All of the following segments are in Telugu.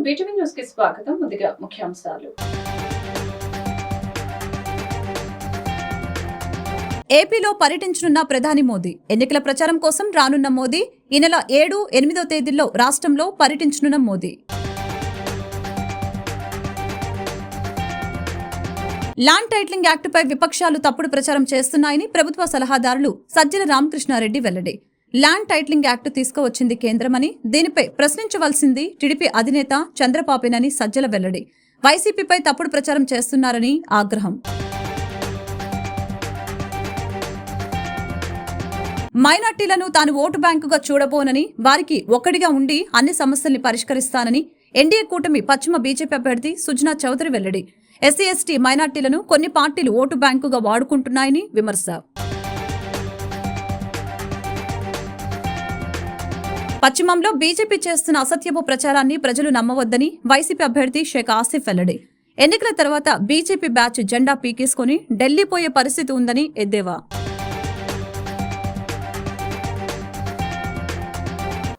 బీటీవీ న్యూస్ కి స్వాగతం. ముందుగా ముఖ్యాంశాలు. ఏపీలో పర్యటించనున్న ప్రధాని మోదీ. ఎన్నికల ప్రచారం కోసం రానున్న మోదీ ఈ నెల 7, 8 తేదీల్లో రాష్ట్రంలో పర్యటించనున్న మోదీ. ల్యాండ్ టైటిలింగ్ యాక్టుపై విపక్షాలు తప్పుడు ప్రచారం చేస్తున్నాయని ప్రభుత్వ సలహాదారులు సజ్జల రామకృష్ణారెడ్డి వెల్లడి. ల్యాండ్ టైటిలింగ్ యాక్టు తీసుకువచ్చింది కేంద్రమని, దీనిపై ప్రశ్నించవలసింది టీడీపీ అధినేత చంద్రబాబేనని సజ్జల వెల్లడి. వైసీపీపై తప్పుడు ప్రచారం చేస్తున్నారని ఆగ్రహం. మైనార్టీలను తాను ఓటు బ్యాంకుగా చూడబోనని, వారికి ఒక్కడిగా ఉండి అన్ని సమస్యల్ని పరిష్కరిస్తానని ఎన్డీఏ కూటమి పశ్చిమ బీజేపీ అభ్యర్థి సుజనా చౌదరి వెల్లడి. ఎస్సీ ఎస్టీ మైనార్టీలను కొన్ని పార్టీలు ఓటు బ్యాంకుగా వాడుకుంటున్నాయని విమర్శ. పశ్చిమంలో బీజేపీ చేస్తున్న అసత్యపు ప్రచారాన్ని ప్రజలు నమ్మవద్దని వైసీపీ అభ్యర్థి షేక్ ఆసిఫ్ వెల్లడి. ఎన్నికల తర్వాత బీజేపీ బ్యాచ్ జెండా పీకేసుకుని ఢిల్లీ పోయే పరిస్థితి ఉందని ఎద్దేవా.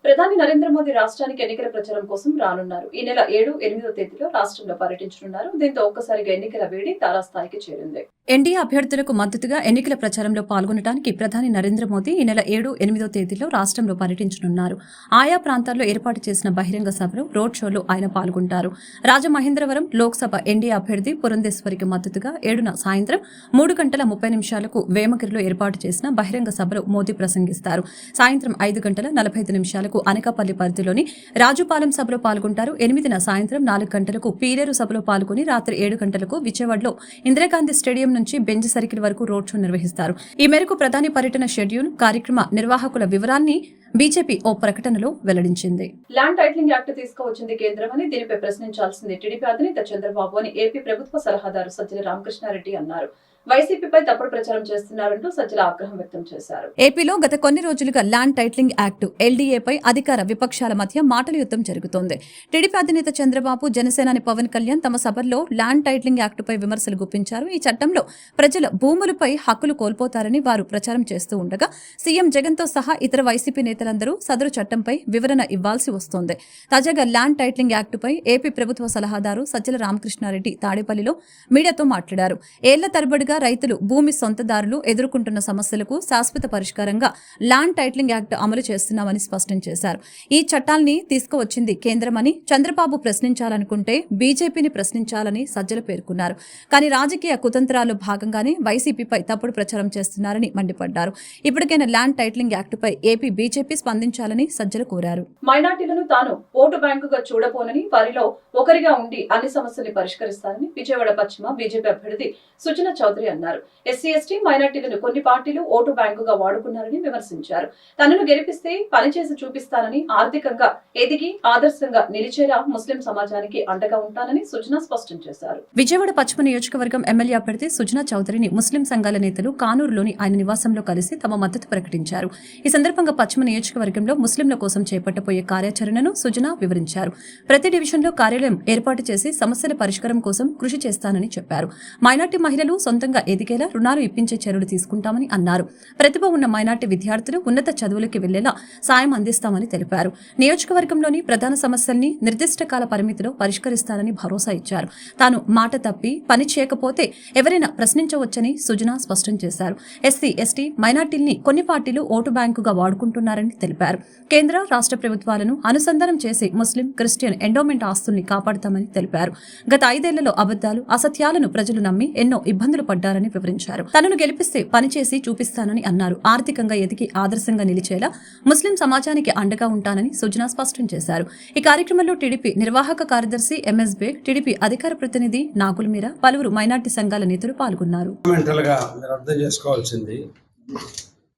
ప్రధాని నరేంద్ర మోదీ రాష్ట్రానికి ఎన్నికల ప్రచారం కోసం రానున్నారు. ఈ నెల 7, 8 తేదీలో రాష్ట్రంలో పర్యటించనున్నారు. దీంతో ఒక్కసారిగా ఎన్నికల వేడి తారాస్థాయికి చేరింది. ఎన్డీఏ అభ్యర్థులకు మద్దతుగా ఎన్నికల ప్రచారంలో పాల్గొనడానికి ప్రధాని నరేంద్ర మోదీ ఈ నెల 7, 8 తేదీలో రాష్ట్రంలో పర్యటించనున్నారు. ఆయా ప్రాంతాల్లో ఏర్పాటు చేసిన బహిరంగ సభలు, రోడ్ షోలో ఆయన పాల్గొంటారు. రాజమహేంద్రవరం లోక్సభ ఎన్డీఏ అభ్యర్థి పురంధేశ్వరికి మద్దతుగా 7న సాయంత్రం 3:30 వేమగిరిలో ఏర్పాటు చేసిన బహిరంగ సభలో మోదీ ప్రసంగిస్తారు. సాయంత్రం 5:45 అనకాపల్లి పరిధిలోని రాజుపాలెం సభలో పాల్గొంటారు. 8న సాయంత్రం 4 పీలేరు సభలో పాల్గొని రాత్రి 7 విజయవాడలో ఇందిరాగాంధీ స్టేడియం నుంచి బెంజ్ సర్కిల్ వరకు రోడ్ షో నిర్వహిస్తారు. ఈ మేరకు ప్రధాని పర్యటన షెడ్యూల్, కార్యక్రమ నిర్వాహకుల వివరాన్ని బీజేపీ ఓ ప్రకటనలో వెల్లడించింది. ల్యాండ్ టైటిలింగ్ యాక్ట్ తీసుకువచ్చింది కేంద్రమని, దీనిపై ప్రశ్నించాల్సింది టీడీపీ అధినేత చంద్రబాబు అని ఏపీ ప్రభుత్వ సలహాదారు సజ్జల రామకృష్ణారెడ్డి అన్నారు. వైసీపీపై తప్పుడు ప్రచారం చేస్తున్నారంటూ సజ్జల ఆగ్రహం వ్యక్తం చేశారు. ఏపీలో గత కొన్ని రోజులుగా ల్యాండ్ టైటిలింగ్ యాక్ట్ ఎల్డీఏపై అధికార విపక్షాల మధ్య మాటల యుద్ధం జరుగుతోంది. టీడీపీ అధినేత చంద్రబాబు, జనసేనాని పవన్ కళ్యాణ్ తమ సభల్లో ల్యాండ్ టైటిలింగ్ యాక్టుపై విమర్శలు గుప్పించారు. ఈ చట్టంలో ప్రజల భూములపై హక్కులు కోల్పోతారని వారు ప్రచారం చేస్తూ ఉండగా సీఎం జగన్తో సహా ఇతర వైసీపీ నేతలందరూ సదరు చట్టంపై వివరణ ఇవ్వాల్సి వస్తోంది. తాజాగా ల్యాండ్ టైటిలింగ్ యాక్టుపై ఏపీ ప్రభుత్వ సలహాదారు సజ్జల రామకృష్ణారెడ్డి తాడేపల్లిలో మీడియాతో మాట్లాడారు. ఏళ్ల తరబడిగా రైతులు, భూమి సొంతదారులు ఎదుర్కొంటున్న సమస్యలకు శాశ్వత పరిష్కారంగా ల్యాండ్ టైటిలింగ్ యాక్ట్ అమలు చేస్తున్నామని స్పష్టం చేశారు. ఈ చట్టాల్ని తీసుకువచ్చింది కేంద్రమని, చంద్రబాబు ప్రశ్నించాలనుకుంటే బీజేపీని ప్రశ్నించాలని సజ్జల పేర్కొన్నారు. కానీ రాజకీయ కుతంత్రాల్లో భాగంగానే వైసీపీపై తప్పుడు ప్రచారం చేస్తున్నారని మండిపడ్డారు. ఇప్పటికైనా ల్యాండ్ టైటిలింగ్ యాక్టుపై ఏపీ బీజేపీ స్పందించాలని సజ్జల కోరారు. మైనార్టీలను తాను ఓటు బ్యాంకుగా చూడబోనని, వారిలో ఒకరిగా ఉండి అన్ని సమస్యల్ని పరిష్కరిస్తారని విజయవాడ పశ్చిమ బీజేపీ అభ్యర్థి సుజనా చౌదరి అన్నారు. ఎస్సీ ఎస్టీ మైనార్టీలను కొన్ని పార్టీలు ఓటు బ్యాంకుగా వాడుకున్నారని విమర్శించారు. తనను గెలిపిస్తే పనిచేసి చూపిస్తానని, ఆర్థికంగా ఎదిగి ఆదర్శంగా నిలిచేలా ముస్లిం సమాజానికి అండగా ఉంటానని సుజనా స్పష్టం చేశారు. విజయవాడ పశ్చిమ నియోజకవర్గం ఎమ్మెల్యే అభ్యర్థి సుజనా చౌదరిని ముస్లిం సంఘాల నేతలు కానూరులోని ఆయన నివాసంలో కలిసి తమ మద్దతు ప్రకటించారు. ఈ సందర్భంగా పశ్చిమ నియోజకవర్గంలో ముస్లింల కోసం చేపట్టబోయే కార్యాచరణను సుజనా వివరించారు. ప్రతి డివిజన్లో కార్యాలయం ఏర్పాటు చేసి సమస్యల పరిష్కారం కోసం కృషి చేస్తానని చెప్పారు. మైనార్టీ మహిళలు సొంతంగా ఎదిగేలా రుణాలు ఇప్పించే చర్యలు తీసుకుంటామని అన్నారు. ప్రతిభ ఉన్న మైనార్టీ విద్యార్థులు ఉన్నత చదువులకి వెళ్లేలా సాయం అందిస్తామని తెలిపారు. నియోజకవర్గంలోని ప్రధాన సమస్యల్ని నిర్దిష్ట కాల పరిమితిలో పరిష్కరిస్తానని భరోసా ఇచ్చారు. తాను మాట తప్పి పని చేయకపోతే ఎవరైనా ప్రశ్నించవచ్చని సుజనా స్పష్టం చేశారు. ఎస్సీ ఎస్టీ మైనార్టీల్ని కొన్ని పార్టీలు ఓటు బ్యాంకుగా వాడుకుంటున్నారని తెలిపారు. కేంద్ర రాష్ట్ర ప్రభుత్వాలను అనుసంధానం చేసి ముస్లిం, క్రిస్టియన్ ఎండోమెంట్ ఆస్తుల్ని కాపాడుతామని తెలిపారు. గత 5 ఏళ్లలో అబద్దాలు, అసత్యాలను ప్రజలు నమ్మి ఎన్నో ఇబ్బందులు పడ్డారని వివరించారు. తనను గెలిపిస్తే పనిచేసి చూపిస్తానని అన్నారు. ఆర్థికంగా ఎదిగి ఆదర్శంగా నిలిచేలా ముస్లిం సమాజానికి అండగా ఉంటానని సుజనా స్పష్టం చేశారు. ఈ కార్యక్రమంలో టీడీపీ నిర్వాహక కార్యదర్శి ఎంఎస్ బేగ్, టీడీపీ అధికార ప్రతినిధి నాగుల్ మీరా, పలువురు మైనార్టీ సంఘాల నేతలు పాల్గొన్నారు.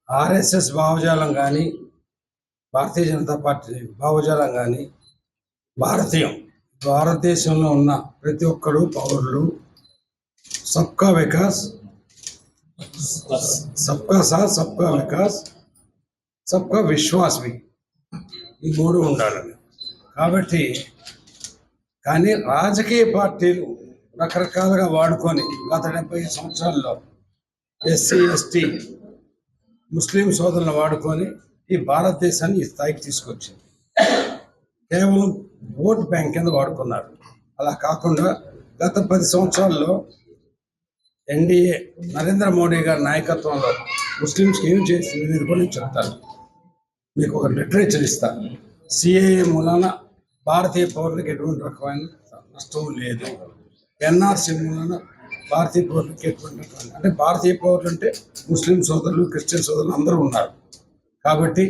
ఆర్ఎస్ఎస్ భావజాలం కానీ, భారతీయ జనతా పార్టీ భావజాలం కానీ, భారతదేశంలో ఉన్న ప్రతి ఒక్కరు పౌరులు సబ్కా వికాస్, సబ్కా సాత్, సబ్కా వికాస్, సబ్కా విశ్వాస్ ఈ 3 ఉండాలని. కాబట్టి కానీ రాజకీయ పార్టీలు రకరకాలుగా వాడుకొని గత 70 సంవత్సరాల్లో ఎస్సీ ఎస్టీ ముస్లిం సోదరులను వాడుకొని ఈ భారతదేశాన్ని ఈ స్థాయికి తీసుకొచ్చింది. కేవలం ఓటు బ్యాంక్ కింద వాడుకున్నారు. అలా కాకుండా గత 10 సంవత్సరాల్లో ఎన్డీఏ నరేంద్ర మోడీ గారి నాయకత్వంలో ముస్లింస్కి ఏం చేసింది మీరు కూడా నేను చెప్తాను. మీకు ఒక లిటరేచర్ ఇస్తాను. సిఏఏ మూలాన భారతీయ పౌరులకు ఎటువంటి రకమైన నష్టం లేదు. ఎన్ఆర్సీ మూలాన భారతీయ పౌరులకు ఎటువంటి రకమైన, అంటే భారతీయ పౌరులు అంటే ముస్లిం సోదరులు, క్రిస్టియన్ సోదరులు అందరూ ఉన్నారు. కాబట్టి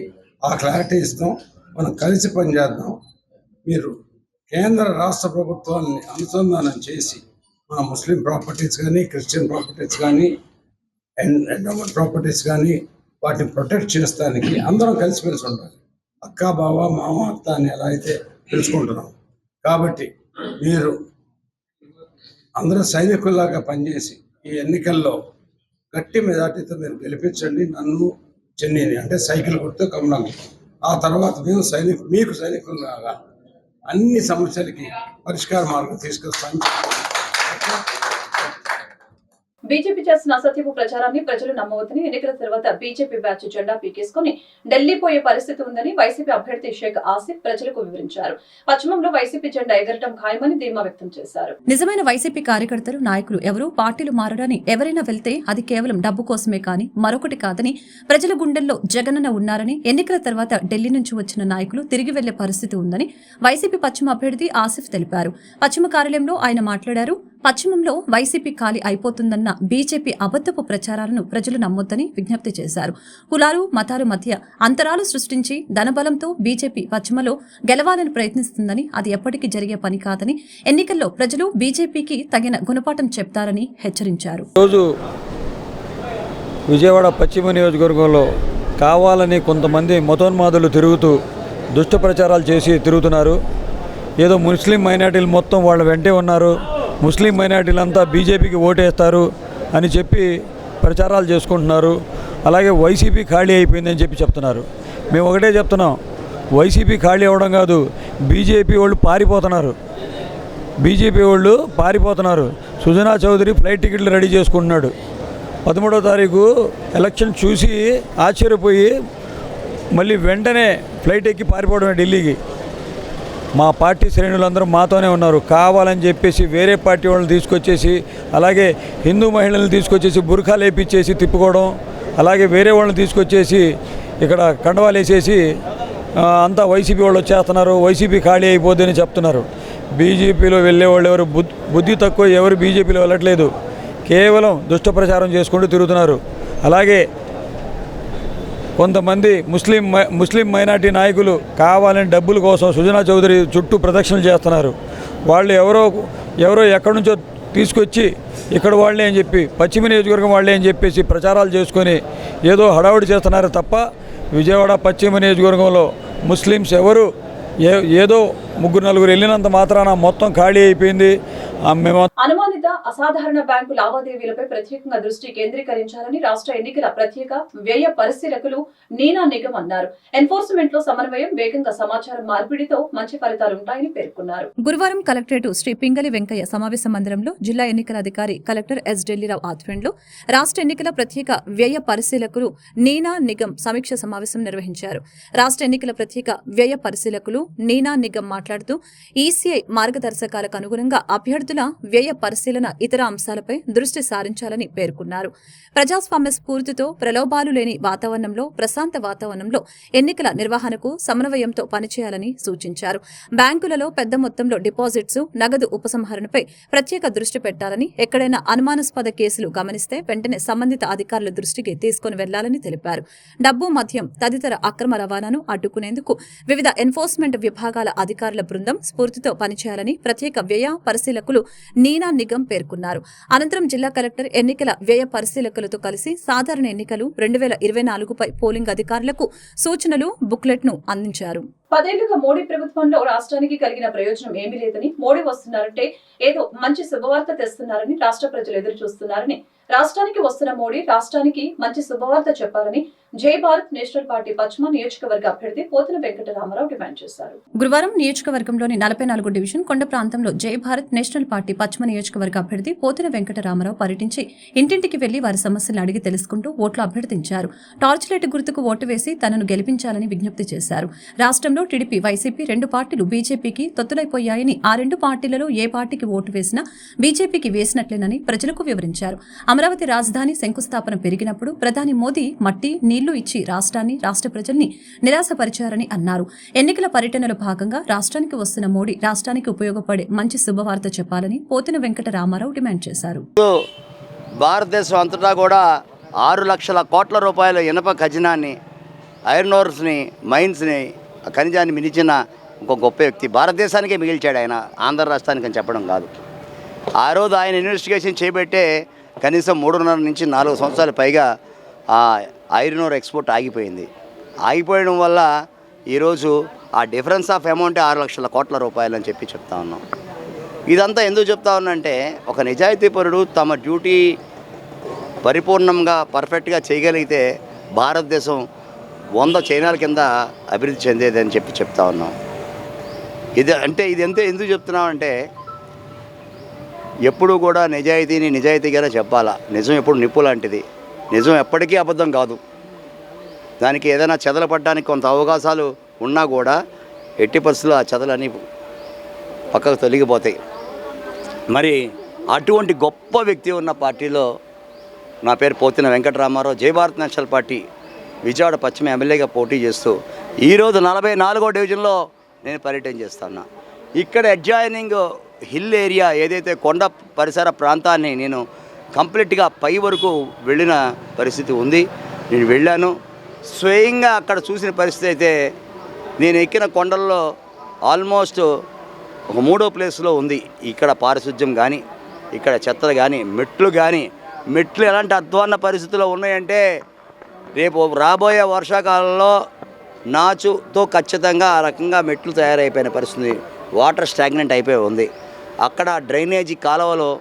ఆ క్లారిటీ ఇస్తాం. మనం కలిసి పనిచేద్దాం. మీరు కేంద్ర రాష్ట్ర ప్రభుత్వాన్ని అనుసంధానం చేసి మన ముస్లిం ప్రాపర్టీస్ కానీ, క్రిస్టియన్ ప్రాపర్టీస్ కానీ, ఎండోమెంట్ ప్రాపర్టీస్ కానీ వాటిని ప్రొటెక్ట్ చేస్తానికి అందరం కలిసిమెలిసి ఉండాలి. అక్క, బావ, మామ, అత్త అని ఎలా అయితే తెలుసుకుంటున్నాం. కాబట్టి మీరు అందరూ సైనికుల్లాగా పనిచేసి ఈ ఎన్నికల్లో గట్టి మెజార్టీతో మీరు గెలిపించండి నన్ను, చెన్నీని, అంటే సైకిల్ గుర్తు కమలం. ఆ తర్వాత మేము మీకు సైనికుల్లాగా అన్ని సమస్యలకి పరిష్కార మార్గం తీసుకొస్తాను. బీజేపీ చేసిన అసత్యపు ప్రచారాన్ని ప్రజలు నమ్మవద్దని, ఎన్నికల తర్వాత బీజేపీ బ్యాచ్ జెండా పీకేసుకుని ఢిల్లీ పోయే పరిస్థితి ఉందని వైసీపీ అభ్యర్థి షేక్ ఆసిఫ్ ప్రజలకు వివరించారు. పశ్చిమంలో వైసీపీ జెండా ఎగరటం ఖాయమని ధీమా వ్యక్తం చేశారు. నిజమైన వైసీపీ కార్యకర్తలు, నాయకులు ఎవరు పార్టీలు మారడాని, ఎవరైనా వెళ్తే అది కేవలం డబ్బు కోసమే కానీ మరొకటి కాదని, ప్రజల గుండెల్లో జగనన్న ఉన్నారని, ఎన్నికల తర్వాత ఢిల్లీ నుంచి వచ్చిన నాయకులు తిరిగి వెళ్లే పరిస్థితి ఉందని వైసీపీ పశ్చిమ అభ్యర్థి ఆసిఫ్ తెలిపారు. పశ్చిమ కార్యాలయంలో ఆయన మాట్లాడారు. పశ్చిమంలో వైసీపీ ఖాళీ అయిపోతుందన్న బీజేపీ అబద్దపు ప్రచారాలను ప్రజలు నమ్మొద్దని విజ్ఞప్తి చేశారు. కులాలు, మతాలు మధ్య అంతరాలు సృష్టించి ధనబలంతో బీజేపీ పశ్చిమలో గెలవాలని ప్రయత్నిస్తుందని, అది ఎప్పటికీ జరిగే పని కాదని, ఎన్నికల్లో ప్రజలు బీజేపీకి తగిన గుణపాఠం చెప్తారని హెచ్చరించారు. రోజు విజయవాడ పశ్చిమ నియోజకవర్గంలో కావాలని కొంతమంది మతోన్మాదులు తిరుగుతూ దుష్ట ప్రచారాలు చేసి తిరుగుతున్నారు. ఏదో ముస్లిం మైనార్టీలు మొత్తం వాళ్ళ వెంటే ఉన్నారు, ముస్లిం మైనార్టీలంతా బీజేపీకి ఓటేస్తారు అని చెప్పి ప్రచారాలు చేసుకుంటున్నారు. అలాగే వైసీపీ ఖాళీ అయిపోయిందని చెప్పి చెప్తున్నారు. మేము ఒకటే చెప్తున్నాం, వైసీపీ ఖాళీ అవ్వడం కాదు, బీజేపీ వాళ్ళు పారిపోతున్నారు. సుజనా చౌదరి ఫ్లైట్ టికెట్లు రెడీ చేసుకుంటున్నాడు. 13వ తారీఖు ఎలక్షన్ చూసి ఆశ్చర్యపోయి మళ్ళీ వెంటనే ఫ్లైట్ ఎక్కి పారిపోవడమే ఢిల్లీకి. మా పార్టీ శ్రేణులందరూ మాతోనే ఉన్నారు. కావాలని చెప్పేసి వేరే పార్టీ వాళ్ళని తీసుకొచ్చేసి, అలాగే హిందూ మహిళలను తీసుకొచ్చేసి బుర్ఖాలు వేపించేసి తిప్పుకోవడం, అలాగే వేరే వాళ్ళని తీసుకొచ్చేసి ఇక్కడ కండవాలు వేసేసి అంతా వైసీపీ వాళ్ళు వచ్చేస్తున్నారు, వైసీపీ ఖాళీ అయిపోద్దని చెప్తున్నారు. బీజేపీలో వెళ్ళేవాళ్ళు ఎవరు బుద్ధి తక్కువ ఎవరు బీజేపీలో వెళ్ళట్లేదు, కేవలం దుష్ట ప్రచారం చేసుకుంటూ తిరుగుతున్నారు. అలాగే కొంతమంది ముస్లిం మైనార్టీ నాయకులు కావాలని డబ్బుల కోసం సుజనా చౌదరి చుట్టూ ప్రదక్షిణలు చేస్తున్నారు. వాళ్ళు ఎవరో ఎక్కడి నుంచో తీసుకొచ్చి ఇక్కడ వాళ్ళే అని చెప్పి, పశ్చిమ నియోజకవర్గం వాళ్ళే అని చెప్పేసి ప్రచారాలు చేసుకొని ఏదో హడావుడి చేస్తున్నారు తప్ప విజయవాడ పశ్చిమ నియోజకవర్గంలో ముస్లిమ్స్ ఎవరు ఏదో 3-4 వెళ్ళినంత మాత్రాన మొత్తం ఖాళీ అయిపోయింది. అనుమానిత అసాధారణ బ్యాంకు లావాదేవీలపై ప్రత్యేకంగా దృష్టి కేంద్రీకరించాలని రాష్ట్ర ఎన్నికల ప్రత్యేక వ్యయ పరిశీలకులు నీనా నిగమ్ అన్నారు. ఎన్ఫోర్స్మెంట్ లో సమన్వయం, వేగంగా సమాచారం మార్పిడితో మంచి ఫలితాలుంటాయని పేర్కొన్నారు. గురువారం కలెక్టరేట్ శ్రీ పింగళి వెంకయ్య సమావేశ మందిరంలో జిల్లా ఎన్నికల అధికారి కలెక్టర్ ఎస్ ఢిల్లీరావు ఆధ్వర్యంలో రాష్ట్ర ఎన్నికల ప్రత్యేక వ్యయ పరిశీలకులు నీనా నిగమ్ సమీక్ష సమావేశం నిర్వహించారు. రాష్ట్ర ఎన్నికల ప్రత్యేక వ్యయ పరిశీలకులు నీనా నిగమ్ మాట్లాడుతూ ఈసీఐ మార్గదర్శకాలకు అనుగుణంగా అభ్యర్థుల వ్యయ పరిశీలన, ఇతర అంశాలపై దృష్టి సారించాలని పేర్కొన్నారు. ప్రజాస్వామ్య స్ఫూర్తితో ప్రలోభాలు లేని వాతావరణంలో, ప్రశాంత వాతావరణంలో ఎన్నికల నిర్వహణకు సమన్వయంతో పనిచేయాలని సూచించారు. బ్యాంకులలో పెద్ద మొత్తంలో డిపాజిట్స్, నగదు ఉపసంహరణపై ప్రత్యేక దృష్టి పెట్టాలని, ఎక్కడైనా అనుమానాస్పద కేసులు గమనిస్తే వెంటనే సంబంధిత అధికారుల దృష్టికి తీసుకుని వెళ్లాలని తెలిపారు. డబ్బు, మద్యం తదితర అక్రమ రవాణాను అడ్డుకునేందుకు వివిధ ఎన్ఫోర్స్మెంట్ విభాగాల అధికారుల బృందం స్ఫూర్తితో పనిచేయాలని ప్రత్యేక వ్యయ పరిశీలకులు నీనా నిగమ్ పేర్కొన్నారు. అనంతరం జిల్లా కలెక్టర్ ఎన్నికల వ్యయ పరిశీలకులతో కలిసి సాధారణ ఎన్నికలు 2024పై పోలింగ్ అధికారులకు సూచనలు, బుక్లెట్ ను అందించారు. 10 ఏళ్లుగా మోడీ ప్రభుత్వంలో రాష్ట్రానికి కలిగిన ప్రయోజనం ఏమీ లేదని, మోడీ వస్తున్నారంటే ఏదో మంచి శుభవార్త తెస్తున్నారని రాష్ట్ర ప్రజలు ఎదురు చూస్తున్నారని రాష్ట్రానికి వస్తున్న మోడీ రాష్ట్రానికి మంచి శుభవార్త చెప్పాలని జై భారత్ నేషనల్ పార్టీ పశ్చిమ నియోజకవర్గ అభ్యర్థి పోతిన వెంకట రామారావు డిమాండ్ చేశారు. గురువారం నియోజకవర్గంలోని 44 డివిజన్ కొండ ప్రాంతంలో జై భారత్ నేషనల్ పార్టీ పశ్చిమ నియోజకవర్గ అభ్యర్థి పోతిన వెంకట రామారావు పర్యటించి ఇంటింటికి వెళ్లి వారి సమస్యలు అడిగి తెలుసుకుంటూ ఓట్లు అభ్యర్థించారు. టార్చ్ లైట్ గుర్తుకు ఓటు వేసి తనను గెలిపించాలని విజ్ఞప్తి చేశారు. రాష్ట్రంలో టీడీపీ, వైసీపీ 2 పార్టీలు బీజేపీకి తొత్తులైపోయాయని, ఆ 2 పార్టీలలో ఏ పార్టీకి ఓటు వేసినా బీజేపీకి వేసినట్లేనని ప్రజలకు వివరించారు. అమరావతి రాజధాని శంకుస్థాపన పెరిగినప్పుడు ప్రధాని మోదీ మట్టి, నీళ్లు ఇచ్చి రాష్ట్రాన్ని, రాష్ట్ర ప్రజల్ని నిరాశపరిచారని అన్నారు. ఎన్నికల పర్యటనలో భాగంగా రాష్ట్రానికి వస్తున్న మోడీ రాష్ట్రానికి ఉపయోగపడే మంచి శుభవార్త చెప్పాలని పోతిన వెంకట రామారావు డిమాండ్ చేశారు. భారతదేశం అంతటా కూడా 6 లక్షల కోట్ల రూపాయల ఇనప ఖజనాన్ని, ఐరన్ ఓర్స్ని, మైన్స్ని, ఖనిజాన్ని మిగిల్చిన ఒక గొప్ప వ్యక్తి. భారతదేశానికే మిగిల్చాడు ఆయన, ఆంధ్ర రాష్ట్రానికి అని చెప్పడం కాదు. ఆ రోజు ఆయన ఇన్వెస్టిగేషన్ చేయబట్టే కనీసం 3.5 నుంచి 4 సంవత్సరాల పైగా ఆ ఐరన్ ఓర్ ఎక్స్పోర్ట్ ఆగిపోయింది. ఆగిపోయడం వల్ల ఈరోజు ఆ డిఫరెన్స్ ఆఫ్ అమౌంటే 6 లక్షల కోట్ల రూపాయలు అని చెప్పి చెప్తా ఉన్నాం. ఇదంతా ఎందుకు చెప్తా ఉన్నానంటే, ఒక నిజాయితీపరుడు తమ డ్యూటీ పరిపూర్ణంగా పర్ఫెక్ట్గా చేయగలిగితే భారతదేశం 100 చైనాల కింద అభివృద్ధి చెందేదని చెప్పి చెప్తా ఉన్నాం. ఇది ఎందుకు చెప్తున్నామంటే, ఎప్పుడు కూడా నిజాయితీని నిజాయితీగానే చెప్పాలా. నిజం ఎప్పుడు నిప్పు లాంటిది. నిజం ఎప్పటికీ అబద్ధం కాదు. దానికి ఏదైనా చెదలు పడడానికి కొంత అవకాశాలు ఉన్నా కూడా ఎట్టి పరిస్థితుల్లో ఆ చెదలన్నీ పక్కకు తొలగిపోతాయి. మరి అటువంటి గొప్ప వ్యక్తి ఉన్న పార్టీలో నా పేరు పోతిన వెంకట రామారావు, జై భారత్ నేషనల్ పార్టీ విజయవాడ పశ్చిమ ఎమ్మెల్యేగా పోటీ చేస్తూ ఈరోజు 44వ డివిజన్లో నేను పర్యటన చేస్తున్నా. ఇక్కడ అడ్జాయినింగ్ హిల్ ఏరియా ఏదైతే కొండ పరిసర ప్రాంతాన్ని నేను కంప్లీట్గా పై వరకు వెళ్ళిన పరిస్థితి ఉంది. నేను వెళ్ళాను, స్వయంగా అక్కడ చూసిన పరిస్థితి అయితే నేను ఎక్కిన కొండల్లో ఆల్మోస్ట్ ఒక 3వ ప్లేస్లో ఉంది. ఇక్కడ పారిశుధ్యం కానీ, ఇక్కడ చెత్తలు కానీ, మెట్లు ఎలాంటి అధ్వాన్న పరిస్థితుల్లో ఉన్నాయంటే, రేపు రాబోయే వర్షాకాలంలో నాచుతో ఖచ్చితంగా ఆ రకంగా మెట్లు తయారైపోయిన పరిస్థితి. వాటర్ స్టాగ్నెంట్ అయిపోయి ఉంది. అక్కడ డ్రైనేజీ కాలువలో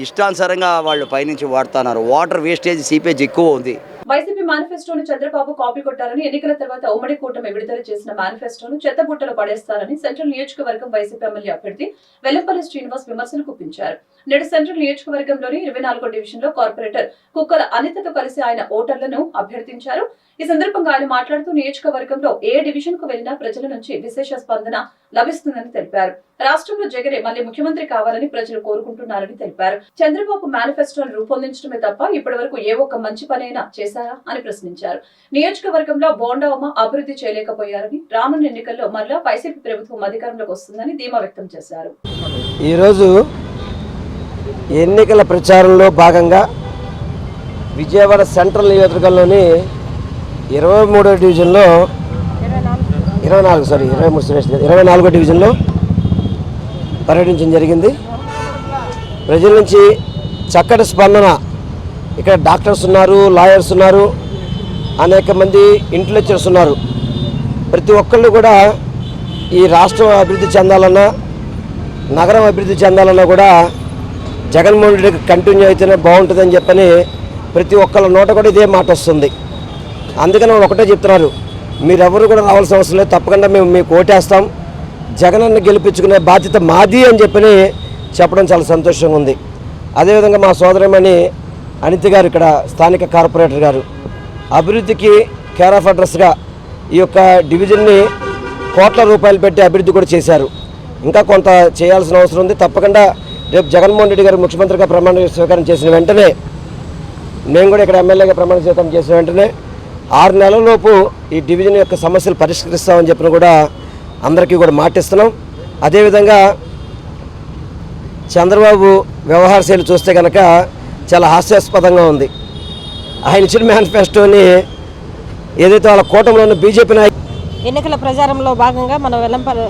ఇష్టానుసారంగా వాళ్ళు పైనుంచి వాడుతున్నారు. వాటర్ వేస్టేజ్, సీపేజ్ ఎక్కువ ఉంది. వైసీపీ మేనిఫెస్టోను చంద్రబాబు కాపీ కొట్టారని, ఎన్నికల తర్వాత ఉమ్మడి కూటమి విడుదల చేసిన మేనిఫెస్టోను చెత్తబుట్టలో పడేస్తారని సెంట్రల్ నియోజకవర్గం వైసీపీ ఎమ్మెల్యే అభ్యర్థి వెల్లంపల్లి శ్రీనివాస్ విమర్శలు గుప్పించారు. నేడు సెంట్రల్ నియోజకవర్గంలోని 24వ డివిజన్లో కార్పొరేటర్ కుక్కల అనితతో కలిసి ఆయన ఓటర్లను అభ్యర్థించారు. ఈ సందర్భంగా ఆయన మాట్లాడుతూ నియోజకవర్గంలో ఏ డివిజన్ కు వెళ్లినా ప్రజల నుంచి విశేష స్పందన లభిస్తుందని తెలిపారు. రాష్ట్రంలో జగనే మళ్లీ ముఖ్యమంత్రి కావాలని ప్రజలు కోరుకుంటున్నారని తెలిపారు. చంద్రబాబు మేనిఫెస్టోను రూపొందించడమే తప్ప ఇప్పటి వరకు ఏ ఒక్క మంచి పనైనా చేశారా అని ప్రశ్నించారు. నియోజకవర్గంలో బోండావమ్మ అభివృద్ధి చేయలేకపోయారని, రానున్న ఎన్నికల్లో మరలా వైసీపీ ప్రభుత్వం అధికారంలోకి వస్తుందని ధీమా వ్యక్తం చేశారు. ఈరోజు ఎన్నికల ప్రచారంలో భాగంగా విజయవాడ సెంట్రల్ నియోజకవర్గంలోని 23వ డివిజన్లో 24వ డివిజన్లో పర్యటించడం జరిగింది. ప్రజల నుంచి చక్కటి స్పందన. ఇక్కడ డాక్టర్స్ ఉన్నారు, లాయర్స్ ఉన్నారు, అనేక మంది ఇంటెలెక్చువల్స్ ఉన్నారు. ప్రతి ఒక్కళ్ళు కూడా ఈ రాష్ట్రం అభివృద్ధి చెందాలన్నా, నగరం అభివృద్ధి చెందాలన్నా కూడా జగన్మోహన్ రెడ్డికి కంటిన్యూ అయితేనే బాగుంటుందని చెప్పని ప్రతి ఒక్కళ్ళ నోట కూడా ఇదే మాట వస్తుంది. అందుకని వాళ్ళు ఒకటే చెప్తున్నారు, మీరెవరు కూడా రావాల్సిన అవసరం లేదు, తప్పకుండా మేము మీకు ఓటేస్తాం, జగనన్న గెలిపించుకునే బాధ్యత మాది అని చెప్పని చెప్పడం చాలా సంతోషంగా ఉంది. అదేవిధంగా మా సోదరమణి అనిత గారు, ఇక్కడ స్థానిక కార్పొరేటర్ గారు, అభివృద్ధికి కేర్ ఆఫ్ అడ్రస్గా ఈ యొక్క డివిజన్ని కోట్ల రూపాయలు పెట్టి అభివృద్ధి కూడా చేశారు. ఇంకా కొంత చేయాల్సిన అవసరం ఉంది. తప్పకుండా రేపు జగన్మోహన్ రెడ్డి గారు ముఖ్యమంత్రిగా ప్రమాణ స్వీకారం చేసిన వెంటనే, నేను కూడా ఇక్కడ ఎమ్మెల్యేగా ప్రమాణ స్వీకారం చేసిన వెంటనే 6 నెలలలోపు ఈ డివిజన్ యొక్క సమస్యలు పరిష్కరిస్తామని చెప్పిన కూడా అందరికీ కూడా మాటిస్తున్నాం. అదేవిధంగా చంద్రబాబు వ్యవహార శైలి చూస్తే కనుక చాలా హాస్యాస్పదంగా ఉంది. ఆయన ఇచ్చిన మేనిఫెస్టోని ఏదైతే వాళ్ళ కూటమిలో ఉన్న బీజేపీ ఎన్నికల ప్రచారంలో భాగంగా మన వెల్లంపల్లి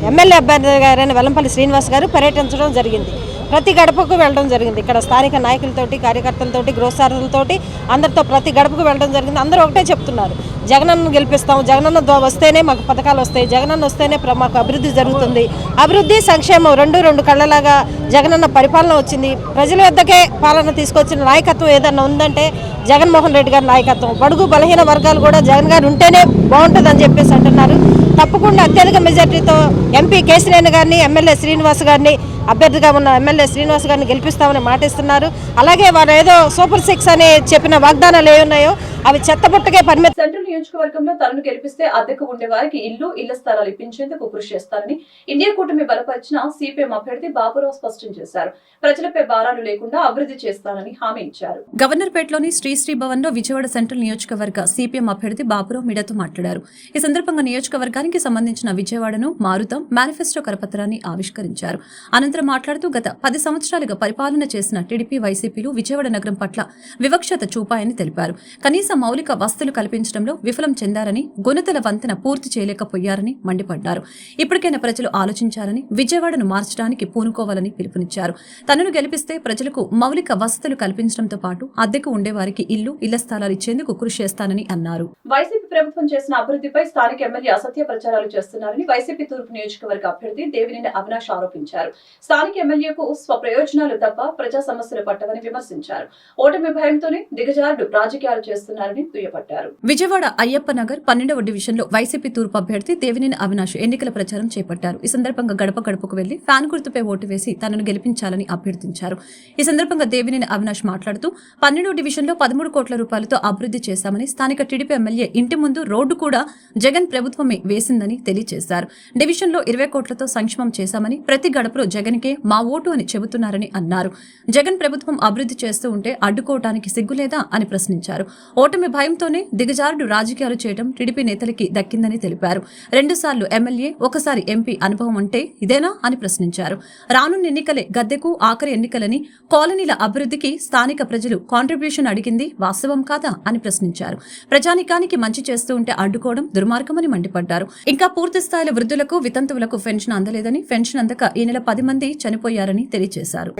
ఎమ్మెల్యే అభ్యర్థి గారైన వెల్లంపల్లి శ్రీనివాస్ గారు పర్యటించడం జరిగింది. ప్రతి గడపకు వెళ్ళడం జరిగింది. ఇక్కడ స్థానిక నాయకులతోటి, కార్యకర్తలతోటి, గృహసారులతోటి అందరితో ప్రతి గడపకు వెళ్ళడం జరిగింది. అందరూ ఒకటే చెప్తున్నారు, జగనన్న గెలిపిస్తాం, జగనన్న వస్తేనే మాకు పథకాలు వస్తాయి, జగనన్న వస్తేనే మాకు అభివృద్ధి జరుగుతుంది. అభివృద్ధి సంక్షేమం రెండు కళ్ళలాగా జగనన్న పరిపాలన వచ్చింది. ప్రజల వద్దకే పాలన తీసుకొచ్చిన నాయకత్వం ఏదన్నా ఉందంటే జగన్మోహన్ రెడ్డి గారి నాయకత్వం. బడుగు బలహీన వర్గాలు కూడా జగన్ గారు ఉంటేనే బాగుంటుందని చెప్పేసి అంటున్నారు. తప్పకుండా అత్యధిక మెజార్టీతో ఎంపీ కేశినేని గారిని, ఎమ్మెల్యే శ్రీనివాస్ గారిని, అభ్యర్థిగా ఉన్న ఎమ్మెల్యే శ్రీనివాస్ గారిని గెలిపిస్తామని మాటిస్తున్నారు. అలాగే వారు ఏదో సూపర్ 6 అని చెప్పిన వాగ్దానాలు ఏమున్నాయో అవి చెత్తపుట్టకే పరిమితం. సెంట్రల్ నియోజకవర్గంలో తనను గెలిపిస్తే అద్దెకు ఉండే వారికి ఇళ్ల స్థలాలు ఇప్పించేందుకు కృషి చేస్తారని ఇండియా కూటమి బలపరిచిన సిపిఎం అభ్యర్థి బాపురావు స్పష్టం చేశారు. ప్రజలపై భారాలు లేకుండా అభివృద్ధి చేస్తానని హామీ ఇచ్చారు. గవర్నర్పేటలోని శ్రీ భవన్ లో విజయవాడ సెంట్రల్ నియోజకవర్గ సిపిఎం అభ్యర్థి బాపురావు మీడియాతో మాట్లాడారు. ఈ సందర్భంగా నియోజకవర్గానికి సంబంధించిన విజయవాడను మారుతాం మేనిఫెస్టో కరపత్రాన్ని ఆవిష్కరించారు. అనంతరం మాట్లాడుతూ గత 10 సంవత్సరాలుగా పరిపాలన చేసిన టీడీపీ, వైసీపీలు విజయవాడ నగరం పట్ల వివక్షత చూపాయని తెలిపారు. కనీస మౌలిక వసతులు కల్పించడంలో విఫలం చెందారని, గొనుతల వంతెన పూర్తి చేయలేకపోయారని మండిపడ్డారు. ఇప్పటికైనా ప్రజలు ఆలోచించాలని, విజయవాడను మార్చడానికి పూనుకోవాలని పిలుపునిచ్చారు. తనను గెలిపిస్తే ప్రజలకు మౌలిక వసతులు కల్పించడంతో పాటు అద్దెకు ఉండేవారికి ఇళ్ల స్థలాలు ఇచ్చేందుకు కృషి చేస్తానని అన్నారు. వైసీపీ ప్రభుత్వం చేసిన అభివృద్ధిపై స్థానిక ఎమ్మెల్యే అసత్య ప్రచారాలు చేస్తున్నారని వైసీపీ తూర్పు నియోజకవర్గ అభ్యర్థి దేవినేని అవినాష్ ఆరోపించారు. స్థానిక ఎమ్మెల్యేకు స్వప్రయోజనాలు తప్ప ప్రజా సమస్యలు పట్టవని విమర్శించారు. ఓటమి భయంతోనే దిగజారుడు రాజకీయాలు చేస్తున్నారని దుయ్యబట్టారు. విజయవాడ అయ్యప్ప నగర్ 12వ డివిజన్ లో వైసీపీ తూర్పు అభ్యర్థి దేవినేని అవినాష్ ఎన్నికల ప్రచారం చేపట్టారు. ఈ సందర్భంగా గడప గడపకు వెళ్లి ఫ్యాన్ గుర్తుపై ఓటు వేసి తనను గెలిపించాలని అభ్యర్థించారు. ఈ సందర్భంగా దేవినేని అవినాష్ మాట్లాడుతూ 12వ డివిజన్ లో 13 కోట్ల రూపాయలతో అభివృద్ధి చేశామని, స్థానిక టీడీపీ ఎమ్మెల్యే ఇంటి ముందు రోడ్డు కూడా జగన్ ప్రభుత్వమే వేసిందని తెలియజేశారు. డివిజన్ లో 20 కోట్లతో సంక్షేమం చేశామని, ప్రతి గడపలో జగన్కే మా ఓటు అని చెబుతున్నారని అన్నారు. జగన్ ప్రభుత్వం అభివృద్ధి చేస్తూ ఉంటే అడ్డుకోవటానికి సిగ్గులేదా అని ప్రశ్నించారు. ఓటమి భయంతోనే దిగజారుడు రాజకీయాలు చేయడం టీడీపీ నేతలకి దక్కిందని తెలిపారు. 2 సార్లు ఎమ్మెల్యే, ఒకసారి ఎంపీ అనుభవం అంటే ఇదేనా అని ప్రశ్నించారు. రానున్న ఎన్నికలే గద్దెకు ఆఖరి ఎన్నికలని, కాలనీల అభివృద్ధికి స్థానిక ప్రజలు కాంట్రిబ్యూషన్ అడిగింది వాస్తవం కాదా అని ప్రశ్నించారు. ప్రజానికానికి మంచి చేస్తూ ఉంటే అడ్డుకోవడం దుర్మార్గమని మండిపడ్డారు. ఇంకా పూర్తి స్థాయిలో వృద్ధులకు, వితంతువులకు పెన్షన్ అందలేదని, పెన్షన్ అందక ఈ నెల 10 మంది చనిపోయారని తెలియజేశారు.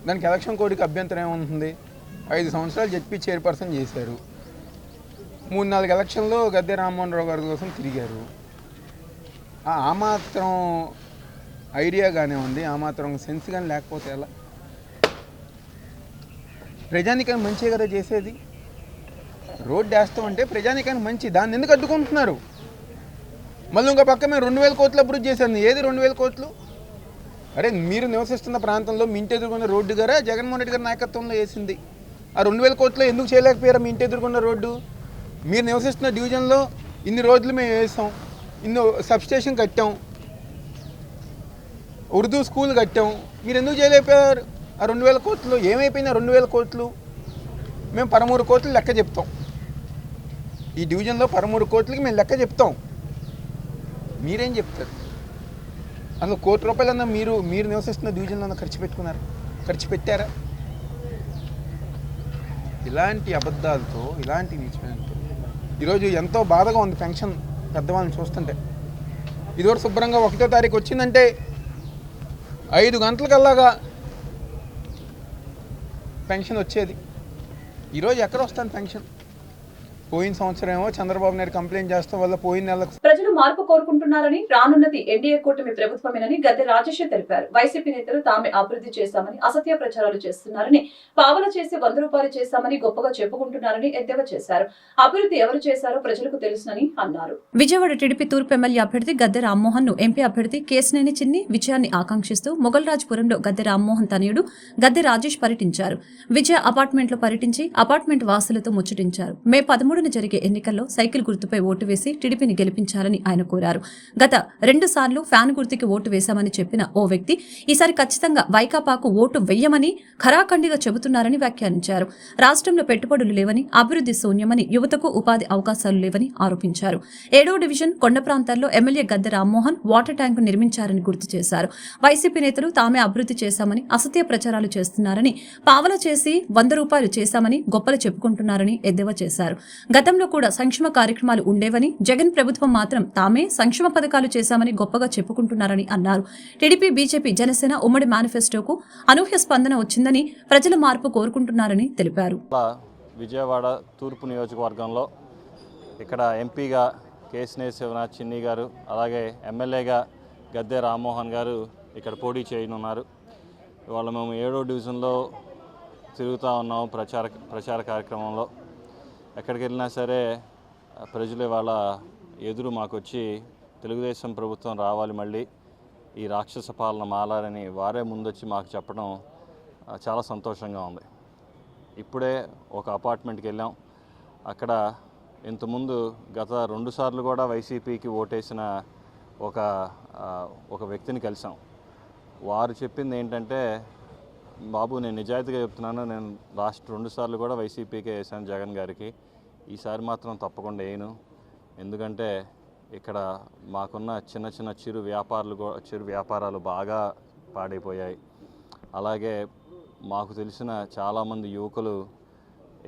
దానికి ఎలక్షన్ కోడ్కి అభ్యంతరం ఏముంటుంది? 5 సంవత్సరాలు జెడ్పీ చైర్పర్సన్ చేశారు. 3-4 ఎలక్షన్లో గద్దె రామ్మోహన్ రావు గారి కోసం తిరిగారు. ఆ మాత్రం ఐడియా కానీ ఉంది, ఆ మాత్రం సెన్స్ కానీ లేకపోతే ఎలా? ప్రజానికానికి మంచి కదా చేసేది. రోడ్డు వేస్తామంటే ప్రజానికానికి మంచి, దాన్ని ఎందుకు అడ్డుకుంటున్నారు? మళ్ళీ ఇంకో పక్క మేము 2000 కోట్లు అభివృద్ధి చేశాను. ఏది 2000 కోట్లు? అరే, మీరు నివసిస్తున్న ప్రాంతంలో మీ ఇంటి ఎదుర్కొన్న రోడ్డు గారా జగన్మోహన్ రెడ్డి గారి నాయకత్వంలో వేసింది. ఆ 2000 కోట్లు ఎందుకు చేయలేకపోయారా? మీ ఇంటి ఎదుర్కొన్న రోడ్డు, మీరు నివసిస్తున్న డివిజన్లో ఇన్ని రోడ్లు మేము వేసాం, ఇన్ని సబ్స్టేషన్ కట్టాం, ఉర్దూ స్కూల్ కట్టాం, మీరు ఎందుకు చేయలేకపోయారు? ఆ 2000 కోట్లు ఏమైపోయినా? 2000 కోట్లు మేము 13 కోట్లు లెక్క చెప్తాం. ఈ డివిజన్లో 13 కోట్లకి మేము లెక్క చెప్తాం. మీరేం చెప్తారు? అందులో ₹1 కోటి మీరు నివసిస్తున్న డివిజన్లో ఖర్చు పెట్టారా? ఇలాంటి అబద్ధాలతో, ఇలాంటి నీచమైనతో ఈరోజు ఎంతో బాధగా ఉంది పెన్షన్ పెద్దవాళ్ళని చూస్తుంటే. ఇదివరకు శుభ్రంగా 1వ తారీఖు వచ్చిందంటే 5 గంటలకల్లాగా పెన్షన్ వచ్చేది. ఈరోజు ఎక్కడ వస్తుంది పెన్షన్? పోయిన సంవత్సరం ఏమో చంద్రబాబు నాయుడు కంప్లైంట్ చేస్తాం వల్ల పోయిన నెలకు. ప్రజలు మార్పు కోరుకుంటున్నారని, రానున్నది ఎన్డీఏ కూటమి ప్రభుత్వమేనని గద్దె రాజేష్ తెలిపారు. వైసీపీ నేతలు తామే అభివృద్ధి చేశామని అసత్య ప్రచారాలు చేస్తున్నారని, పావల చేసి 100 రూపాయలు చేశామని గొప్పగా చెప్పుకుంటున్నారని ఎద్దేవా చేశారు. అభివృద్ధి ఎవరు చేశారో ప్రజలకు తెలుసునని అన్నారు. విజయవాడ టీడీపీ తూర్పు ఎమ్మెల్యే అభ్యర్థి గద్దె రామ్మోహన్ ను ఎంపీ అభ్యర్థి కేశినేని చిన్ని విజయాన్ని ఆకాంక్షిస్తూ మొగల్రాజ్పురంలో గద్దె రామ్మోహన్ తనయుడు గద్దె రాజేష్ పర్యటించారు. విజయ అపార్ట్మెంట్ లో పర్యటించి అపార్ట్మెంట్ వాసులతో ముచ్చటించారు. మే 13 జరిగే ఎన్నికల్లో సైకిల్ గుర్తుపై ఓటు వేసి టీడీపీని గెలిపించాలని ఆయన కోరారు. గత 2 సార్లు ఫ్యాన్ గుర్తుకి ఓటు వేశామని చెప్పిన ఓ వ్యక్తి ఈసారి ఖచ్చితంగా వైకాపాకు ఓటు వెయ్యమని ఖరాఖండిగా చెబుతున్నారని వ్యాఖ్యానించారు. రాష్ట్రంలో పెట్టుబడులు లేవని, అభివృద్ధి శూన్యమని, యువతకు ఉపాధి అవకాశాలు లేవని ఆరోపించారు. 7వ డివిజన్ కొండ ప్రాంతాల్లో MLA Gadde Rammohan water tank నిర్మించారని గుర్తు చేశారు. వైసీపీ నేతలు తామే అభివృద్ధి చేశామని అసత్య ప్రచారాలు చేస్తున్నారని, పావల చేసి 100 రూపాయలు చేశామని గొప్పలు చెప్పుకుంటున్నారని ఎద్దేవా చేశారు. గతంలో కూడా సంక్షేమ కార్యక్రమాలు ఉండేవని, జగన్ ప్రభుత్వం మాత్రం తామే సంక్షేమ పథకాలు చేశామని గొప్పగా చెప్పుకుంటున్నారని అన్నారు. టీడీపీ, బీజేపీ, జనసేన ఉమ్మడి మేనిఫెస్టోకు అనూహ్య స్పందన వచ్చిందని ప్రజల మార్పు కోరుకుంటున్నారని తెలిపారు. విజయవాడ తూర్పు నియోజకవర్గంలో ఇక్కడ ఎంపీగా కేశినేని శివనాథ్ చిన్ని గారు, అలాగే ఎమ్మెల్యేగా గద్దె రామ్మోహన్ గారు ఇక్కడ పోటీ చేయనున్నారు. ఇవాళ మేము 7వ డివిజన్లో తిరుగుతూ ఉన్నాము ప్రచార కార్యక్రమంలో. ఎక్కడికి వెళ్ళినా సరే ప్రజలు ఇవాళ ఎదురు మాకు వచ్చి తెలుగుదేశం ప్రభుత్వం రావాలి, మళ్ళీ ఈ రాక్షస పాలన మాలాలని వారే ముందొచ్చి మాకు చెప్పడం చాలా సంతోషంగా ఉంది. ఇప్పుడే ఒక అపార్ట్మెంట్కి వెళ్ళాం. అక్కడ ఇంతకుముందు గత 2 సార్లు కూడా వైసీపీకి ఓటేసిన ఒక వ్యక్తిని కలిసాం. వారు చెప్పింది ఏంటంటే, బాబు నేను నిజాయితీగా చెప్తున్నాను, నేను లాస్ట్ 2 సార్లు కూడా వైసీపీకే వేసాను జగన్ గారికి, ఈసారి మాత్రం తప్పకుండా వేయను. ఎందుకంటే ఇక్కడ మాకున్న చిన్న చిరు వ్యాపారాలు బాగా పాడైపోయాయి. అలాగే మాకు తెలిసిన చాలామంది యువకులు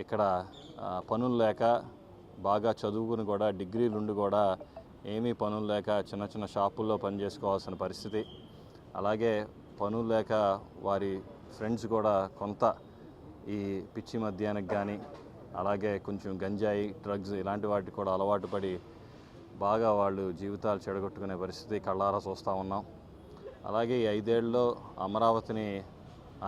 ఇక్కడ పనులు లేక, బాగా చదువుకుని కూడా, డిగ్రీలుండి కూడా ఏమీ పనులు లేక చిన్న షాపుల్లో పనిచేసుకోవాల్సిన పరిస్థితి. అలాగే పనులు లేక వారి ఫ్రెండ్స్ కూడా కొంత ఈ పిచ్చి మద్యానికి కానీ, అలాగే కొంచెం గంజాయి, డ్రగ్స్ ఇలాంటి వాటికి కూడా అలవాటు పడి బాగా వాళ్ళు జీవితాలు చెడగొట్టుకునే పరిస్థితి కళ్ళారా చూస్తూ ఉన్నాం. అలాగే ఈ 5 ఏళ్లలో అమరావతిని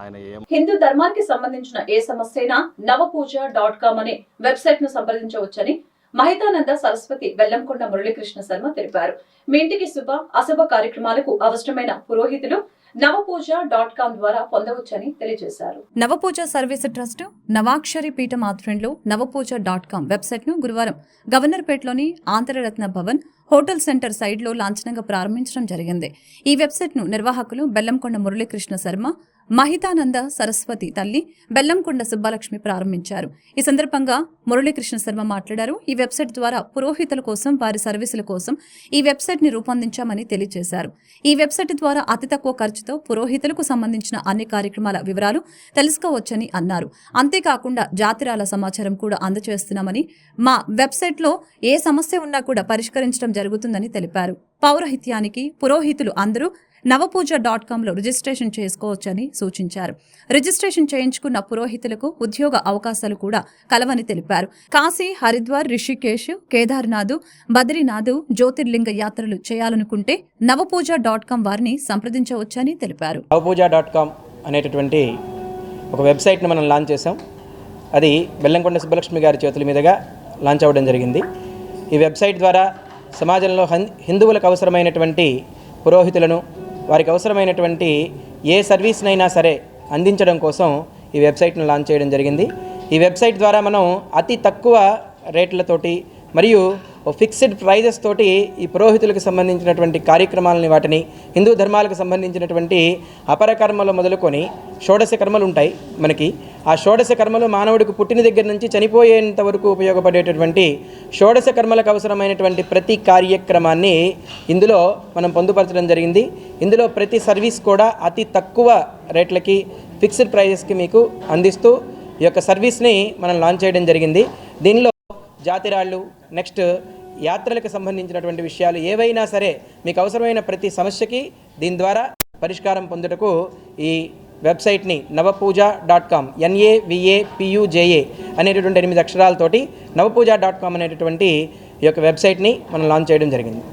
ఆయన హిందూ ధర్మానికి సంబంధించిన ఏ సమస్య అయినా navapooja.com అనే వెబ్సైట్ ను సంప్రదించవచ్చని మహితానంద సరస్వతి వెల్లంకొండ మురళీకృష్ణ శర్మ తెలిపారు. మీ ఇంటికి శుభ అశుభ కార్యక్రమాలకు అవసరమైన పురోహితులు navapooja.com ద్వారా పొందవచ్చని తెలియజేశారు. నవపూజ సర్వీస్ ట్రస్ట్ నవాక్షరి పీఠం ఆధ్వర్యంలో navapooja.com వెబ్సైట్ ను గురువారం గవర్నర్పేటలోని Andhraratna Bhavan hotel centre side లో లాంఛనంగా ప్రారంభించడం జరిగింది. ఈ వెబ్సైట్ ను నిర్వాహకులు బెల్లంకొండ మురళీకృష్ణ శర్మ, మహితానంద సరస్వతి తల్లి బెల్లంకొండ సుబ్బలక్ష్మి ప్రారంభించారు. ఈ సందర్భంగా మురళీకృష్ణ శర్మ మాట్లాడారు. ఈ వెబ్సైట్ ద్వారా పురోహితుల కోసం, వారి సర్వీసుల కోసం ఈ వెబ్సైట్ ని రూపొందించామని తెలియజేశారు. ఈ వెబ్సైట్ ద్వారా అతి తక్కువ ఖర్చుతో పురోహితులకు సంబంధించిన అన్ని కార్యక్రమాల వివరాలు తెలుసుకోవచ్చని అన్నారు. అంతేకాకుండా జాతిరాల సమాచారం కూడా అందజేస్తున్నామని, మా వెబ్సైట్ లో ఏ సమస్య ఉన్నా కూడా పరిష్కరించడం జరుగుతుందని తెలిపారు. పౌరహిత్యానికి పురోహితులు అందరూ navapooja.com లో రిజిస్ట్రేషన్ చేసుకోవచ్చని సూచించారు. రిజిస్ట్రేషన్ చేయించుకున్న పురోహితులకు ఉద్యోగ అవకాశాలు కూడా కలవని తెలిపారు. కాశీ, హరిద్వార్, రిషికేశ్, కేదార్నాథ్, బద్రీనాథ్ జ్యోతిర్లింగ యాత్రలు చేయాలనుకుంటే navapooja.com వారిని సంప్రదించవచ్చని తెలిపారు. navapooja.com అనేటటువంటి ఒక వెబ్సైట్ను మనం లాంచ్ చేసాం. అది బెల్లంకొండ సుబ్బలక్ష్మి గారి చేతుల మీదుగా లాంచ్ అవ్వడం జరిగింది. ఈ వెబ్సైట్ ద్వారా సమాజంలో హిందువులకు అవసరమైనటువంటి పురోహితులను, వారికి అవసరమైనటువంటి ఏ సర్వీస్నైనా సరే అందించడం కోసం ఈ వెబ్సైట్ను లాంచ్ చేయడం జరిగింది. ఈ వెబ్సైట్ ద్వారా మనం అతి తక్కువ రేట్లతోటి మరియు ఫిక్స్డ్ ప్రైజెస్ తోటి ఈ పురోహితులకు సంబంధించినటువంటి కార్యక్రమాలని, వాటిని హిందూ ధర్మాలకు సంబంధించినటువంటి అపరకర్మలు మొదలుకొని షోడశ కర్మలు ఉంటాయి మనకి. ఆ షోడశ కర్మలు మానవుడికి పుట్టిన దగ్గర నుంచి చనిపోయేంత వరకు ఉపయోగపడేటటువంటి షోడశ కర్మలకు అవసరమైనటువంటి ప్రతి కార్యక్రమాన్ని ఇందులో మనం పొందుపరచడం జరిగింది. ఇందులో ప్రతి సర్వీస్ కూడా అతి తక్కువ రేట్లకి, ఫిక్స్డ్ ప్రైజెస్కి మీకు అందిస్తూ ఈ యొక్క సర్వీస్ని మనం లాంచ్ చేయడం జరిగింది. దీనిలో జాతిరాళ్ళు, నెక్స్ట్ యాత్రలకు సంబంధించినటువంటి విషయాలు ఏవైనా సరే మీకు అవసరమైన ప్రతి సమస్యకి దీని ద్వారా పరిష్కారం పొందుటకు ఈ వెబ్సైట్ని navapooja.com NAVAPUJA అనేటటువంటి 8 అక్షరాలతోటి navapooja.com అనేటటువంటి ఈ యొక్క వెబ్సైట్ని మనం లాంచ్ చేయడం జరిగింది.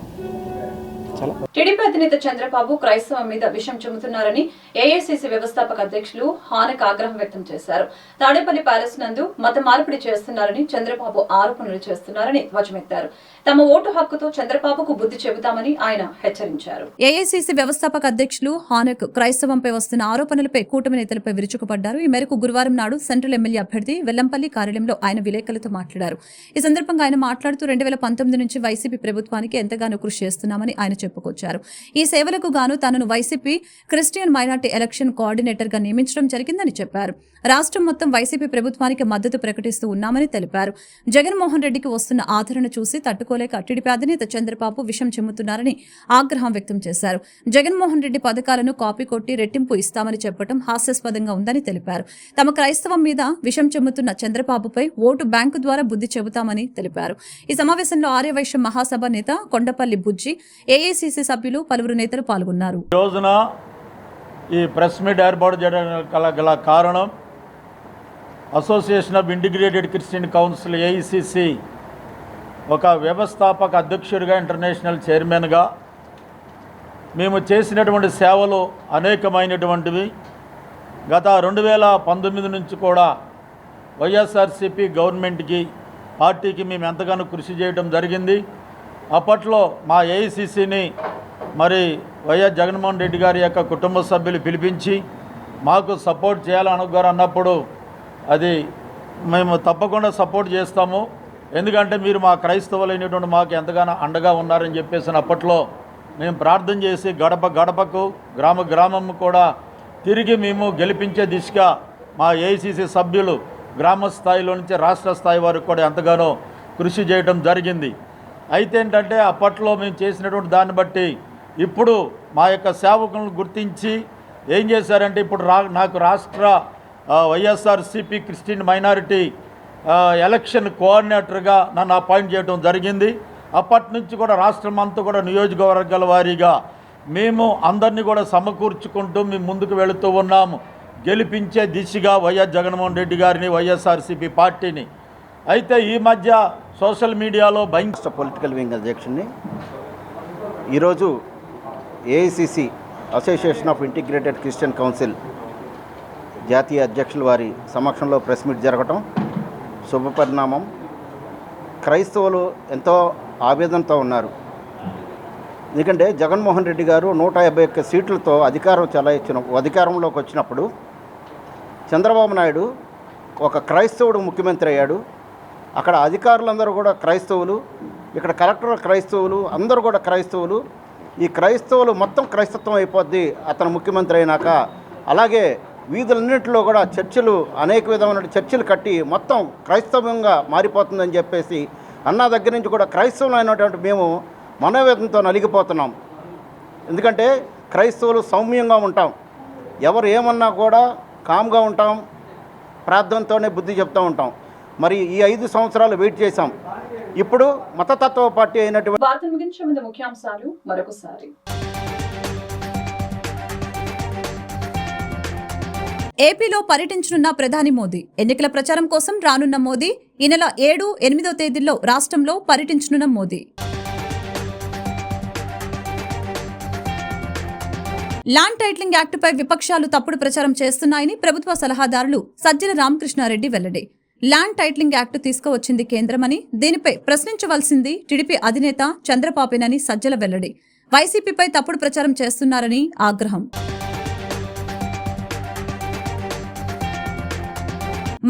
టీడీపీ అధినేత చంద్రబాబు క్రైస్తవం మీద విషం చెబుతున్నారని ఏఐసీసీ వ్యవస్థాపక అధ్యక్షులు హానక్ ఆగ్రహం వ్యక్తం చేశారు. తాడేపల్లి ప్యాలెస్ నందు మత మార్పిడి చేస్తున్నారని చంద్రబాబు ఆరోపణలు చేస్తున్నారని ధ్వజమెత్తారు. తమ ఓటు హక్కుతో చంద్రబాబుకు బుద్ధి చెబుతామని ఆయన హెచ్చరించారు. ఏఐసీసీ వ్యవస్థాపక అధ్యక్షులు హానక్ క్రైస్తవంపై వస్తున్న ఆరోపణలపై కూటమి నేతలపై విరుచుకుపడ్డారు. ఈ మేరకు గురువారం నాడు సెంట్రల్ ఎమ్మెల్యే అభ్యర్థి వెల్లంపల్లి కార్యాలయంలో ఆయన విలేకరులతో మాట్లాడారు. ఈ సందర్భంగా ఆయన మాట్లాడుతూ 2019 నుంచి వైసీపీ ప్రభుత్వానికి ఎంతగానో కృషి చేస్తున్నామని ఆయన చెప్పారు. చెప్పుకొచ్చారు. ఈ సేవలకు గాను తనను YCP Christian minority election coordinator గా నియమించడం జరిగిందని చెప్పారు. రాష్ట్రం మొత్తం వైసీపీ ప్రభుత్వానికి మద్దతు ప్రకటిస్తూ ఉన్నామని తెలిపారు. జగన్మోహన్ రెడ్డికి వస్తున్న ఆదరణ చూసి తట్టుకోలేక టీడీపీ అధినేత చంద్రబాబు విషం చిమ్ముతున్నారని ఆగ్రహం వ్యక్తం చేశారు. జగన్మోహన్ రెడ్డి పథకాలను కాపీ కొట్టి రెట్టింపు ఇస్తామని చెప్పడం హాస్యాస్పదంగా ఉందని తెలిపారు. తమ క్రైస్తవం మీద విషం చెమ్ముతున్న చంద్రబాబుపై ఓటు బ్యాంకు ద్వారా బుద్ధి చెబుతామని తెలిపారు. ఈ సమావేశంలో ఆర్యవైశ్య మహాసభ నేత కొండపల్లి బుజ్జి, ఏఐసీసీ సభ్యులు పలువురు నేతలు పాల్గొన్నారు. రోజున ఈ ప్రెస్ మీట్ ఏర్పాటు చేయడానికి గల కారణం association of integrated Christian council AICC ఒక వ్యవస్థాపక అధ్యక్షుడిగా, ఇంటర్నేషనల్ చైర్మన్గా మేము చేసినటువంటి సేవలు అనేకమైనటువంటివి. గత 2019 నుంచి కూడా వైఎస్ఆర్సీపీ గవర్నమెంట్కి, పార్టీకి మేము ఎంతగానో కృషి చేయడం జరిగింది. అప్పట్లో మా ఏఐసిసిని మరి వైఎస్ జగన్మోహన్ రెడ్డి గారి యొక్క కుటుంబ సభ్యులు పిలిపించి మాకు సపోర్ట్ చేయాలని అన్నప్పుడు అది మేము తప్పకుండా సపోర్ట్ చేస్తాము, ఎందుకంటే మీరు మా క్రైస్తవులైనటువంటి మాకు ఎంతగానో అండగా ఉన్నారని చెప్పేసి అప్పట్లో మేము ప్రార్థన చేసి గడప గడపకు, గ్రామ గ్రామం కూడా తిరిగి మేము గెలిపించే దిశగా మా ఏఐసిసి సభ్యులు గ్రామ స్థాయిలో నుంచి రాష్ట్ర స్థాయి వరకు కూడా ఎంతగానో కృషి చేయడం జరిగింది. అయితే ఏంటంటే అప్పట్లో మేము చేసినటువంటి దాన్ని బట్టి ఇప్పుడు మా యొక్క సేవకులను గుర్తించి ఏం చేశారంటే ఇప్పుడు నాకు రాష్ట్ర వైఎస్ఆర్సీపీ క్రిస్టియన్ మైనారిటీ ఎలక్షన్ కోఆర్డినేటర్గా నన్ను అపాయింట్ చేయడం జరిగింది. అప్పటి నుంచి కూడా రాష్ట్రం అంతా కూడా నియోజకవర్గాల వారీగా మేము అందరినీ కూడా సమకూర్చుకుంటూ మేము ముందుకు వెళుతూ ఉన్నాము, గెలిపించే దిశగా వైఎస్ జగన్మోహన్ రెడ్డి గారిని, వైఎస్ఆర్సీపీ పార్టీని. అయితే ఈ మధ్య సోషల్ మీడియాలో రాష్ట్ర పొలిటికల్ వింగ్ అధ్యక్షుడిని ఈరోజు AICC association of integrated Christian council జాతీయ అధ్యక్షుల వారి సమక్షంలో ప్రెస్ మీట్ జరగటం శుభపరిణామం. క్రైస్తవులు ఎంతో ఆవేదనతో ఉన్నారు. ఎందుకంటే జగన్మోహన్ రెడ్డి గారు 151 సీట్లతో అధికారంలోకి వచ్చినప్పుడు చంద్రబాబు నాయుడు ఒక క్రైస్తవుడు ముఖ్యమంత్రి అయ్యాడు. అక్కడ అధికారులందరూ కూడా క్రైస్తవులు, ఇక్కడ కలెక్టర్ క్రైస్తవులు, అందరూ కూడా క్రైస్తవులు. ఈ క్రైస్తవులు మొత్తం క్రైస్తత్వం అయిపోద్ది అతను ముఖ్యమంత్రి అయినాక. అలాగే వీధులన్నింటిలో కూడా చర్చిలు, అనేక విధమైన చర్చిలు కట్టి మొత్తం క్రైస్తవంగా మారిపోతుందని చెప్పేసి అన్న దగ్గర నుంచి కూడా క్రైస్తవులు అయినటువంటి మేము మనోవేదనతో నలిగిపోతున్నాం. ఎందుకంటే క్రైస్తవులు సౌమ్యంగా ఉంటాం, ఎవరు ఏమన్నా కూడా కామ్గా ఉంటాం, ప్రార్థనతోనే బుద్ధి చెప్తూ ఉంటాం. మరి ఈ 5 సంవత్సరాలు వెయిట్ చేశాం. ఇప్పుడు మతతత్వ పార్టీ అయినటువంటి వార్తలు ముగించే ముందు ముఖ్యాంశాలు మరొకసారి. ఏపీలో పర్యటించనున్న ప్రధాని మోదీ. ఎన్నికల ప్రచారం కోసం రానున్న మోదీ ఈ నెల 7, 8 తేదీల్లో రాష్ట్రంలో పర్యటించనున్న మోదీ. ల్యాండ్ టైటిలింగ్ యాక్టుపై విపక్షాలు తప్పుడు ప్రచారం చేస్తున్నాయని ప్రభుత్వ సలహాదారులు సజ్జల రామకృష్ణారెడ్డి వెల్లడి. ల్యాండ్ టైటిలింగ్ యాక్టు తీసుకువచ్చింది కేంద్రమని, దీనిపై ప్రశ్నించవలసింది టీడీపీ అధినేత చంద్రబాబేనని సజ్జల వెల్లడి. వైసీపీపై తప్పుడు ప్రచారం చేస్తున్నారని ఆగ్రహం.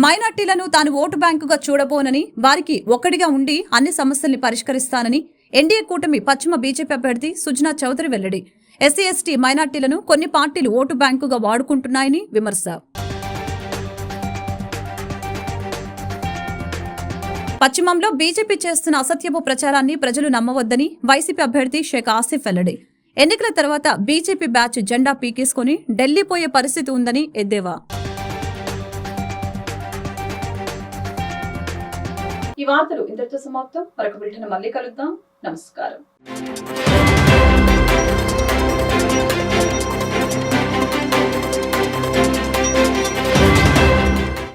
మైనార్టీలను తాను ఓటు బ్యాంకుగా చూడబోనని, వారికి ఒక్కడిగా ఉండి అన్ని సమస్యల్ని పరిష్కరిస్తానని ఎన్డీఏ కూటమి పశ్చిమ బీజేపీ అభ్యర్థి సుజనా చౌదరి వెల్లడి. ఎస్సీ ఎస్టీ మైనార్టీలను కొన్ని పార్టీలు ఓటు బ్యాంకుగా వాడుకుంటున్నాయని విమర్శ. పశ్చిమంలో బీజేపీ చేస్తున్న అసత్యపు ప్రచారాన్ని ప్రజలు నమ్మవద్దని వైసీపీ అభ్యర్థి షేక్ ఆసిఫ్ వెల్లడి. ఎన్నికల తర్వాత బీజేపీ బ్యాచ్ జెండా పీకేసుకుని ఢిల్లీ పోయే పరిస్థితి ఉందని ఎద్దేవా. ఈ వార్తలు ఇంతటితో సమాప్తం. మరొక బులెటిన్ మళ్ళీ కలుద్దాం. నమస్కారం.